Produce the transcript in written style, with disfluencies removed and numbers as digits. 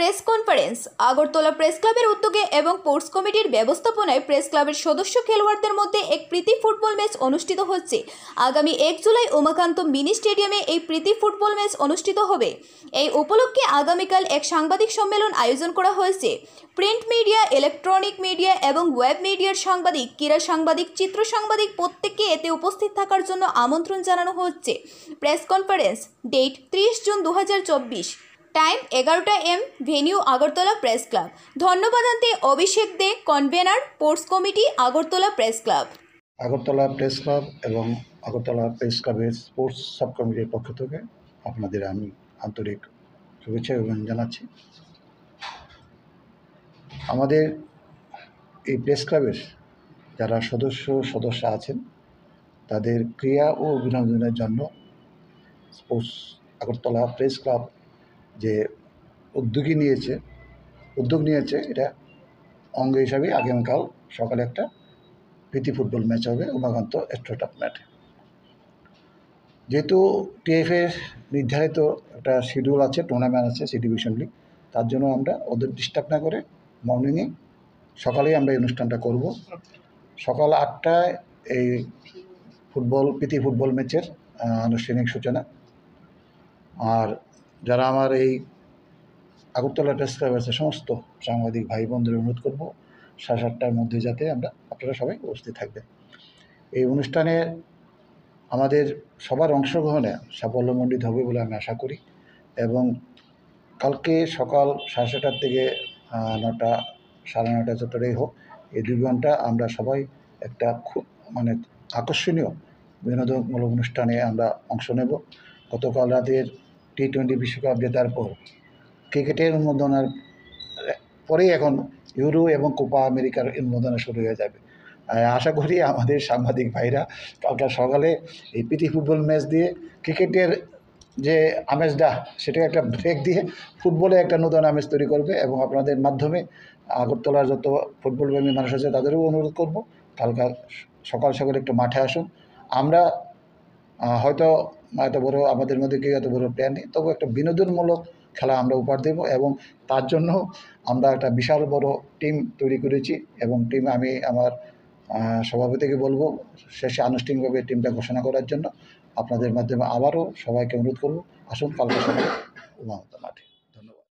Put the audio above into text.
Press conference Agartala press ক্লাবের উদ্যোগে এবং স্পোর্টস কমিটির ব্যবস্থাপনায় প্রেস ক্লাবের সদস্য খেলোয়াড়দের মধ্যে এক প্রীতি ফুটবল ম্যাচ অনুষ্ঠিত হচ্ছে। আগামী 1 জুলাই উমাকান্ত মিনি স্টেডিয়ামে এই প্রীতি ফুটবল ম্যাচ অনুষ্ঠিত হবে। এই উপলক্ষে আগামীকাল এক সাংবাদিক সম্মেলন আয়োজন করা হয়েছে। প্রিন্ট মিডিয়া, ইলেকট্রনিক মিডিয়া এবং ওয়েব মিডিয়ার সাংবাদিক, ক্রীড়া সাংবাদিক, চিত্র সাংবাদিক প্রত্যেককে এতে উপস্থিত থাকার জন্য আমন্ত্রণ জানানো হচ্ছে। Press conference, date 30 June 2024, time 11টা AM, venue Agartala press club. ধন্যবাদ আনতে Abhishek Dey, convenor, sports committee, Agartala press club. Agartala press club এবং আগরতলা প্রেস ক্লাবের স্পোর্টস সাব কমিটির পক্ষ থেকে আপনাদের আমি আন্তরিক শুভেচ্ছা এবং জানাচ্ছি। আমাদের এই প্রেস ক্লাবের যারা সদস্য আছেন তাদের ক্রীড়া ও বিনোদনের জন্য স্পোর্টস আগরতলা প্রেস ক্লাব যে উদ্যোগ নিয়েছে এটা অঙ্গ হিসাবে আগামীকাল সকালে একটা প্রীতি ফুটবল ম্যাচ হবে উমাকান্ত স্টেডিয়াম মাঠে। যেহেতু টিএফের নির্ধারিত একটা শিডিউল আছে, টুর্নামেন্ট আছে, সি ডিভিশন লিগ, তার জন্য আমরা ওদের ডিস্টার্ব না করে মর্নিংয়ে সকালেই আমরা এই অনুষ্ঠানটা করব। সকাল 8টায় এই প্রীতি ফুটবল ম্যাচের আনুষ্ঠানিক সূচনা। আর যারা আমার এই আগরতলা প্রেস ক্লাবের আছে সমস্ত সাংবাদিক ভাই বোনদের অনুরোধ করব 7:30টার মধ্যে যাতে আপনারা সবাই উপস্থিত থাকবেন। এই অনুষ্ঠানে আমাদের সবার অংশগ্রহণে সাফল্যমণ্ডিত হবে বলে আমি আশা করি এবং কালকে সকাল 7:30 থেকে 9টা, 9:30 যতটাই হোক, এই 2 ঘন্টা আমরা সবাই একটা খুব আকর্ষণীয় বিনোদনমূলক অনুষ্ঠানে আমরা অংশ নেব। গতকাল রাতের T20 বিশ্বকাপ জেতার পর ক্রিকেটের উন্মোদনার পরেই এখন ইউরো এবং কোপা আমেরিকার উন্মোদনা শুরু হয়ে যাবে। আশা করি আমাদের সাংবাদিক ভাইরা কালকে সকালে এই প্রীতি ফুটবল ম্যাচ দিয়ে ক্রিকেটের যে আমেজটা সেটা একটা ব্রেক দিয়ে ফুটবলে একটা নতুন আমেজ তৈরি করবে এবং আপনাদের মাধ্যমে আগরতলার যত ফুটবলপ্রেমী মানুষ আছে তাদেরও অনুরোধ করব কালকে সকাল একটু মাঠে আসুন। আমরা হয়তো এত বড় আমাদের মধ্যে কেউ এত বড় প্ল্যান নেই, তবু একটা বিনোদনমূলক খেলা আমরা উপহার দেব এবং তার জন্য আমরা একটা বিশাল বড় টিম তৈরি করেছি এবং টিম আমি আমার সভাপতিকে বলবো শেষে আনুষ্ঠানিকভাবে টিমটা ঘোষণা করার জন্য। আপনাদের মাধ্যমে আবারও সবাইকে অনুরোধ করব, আসুন কালকে সকালে উমাকান্ত মাঠে।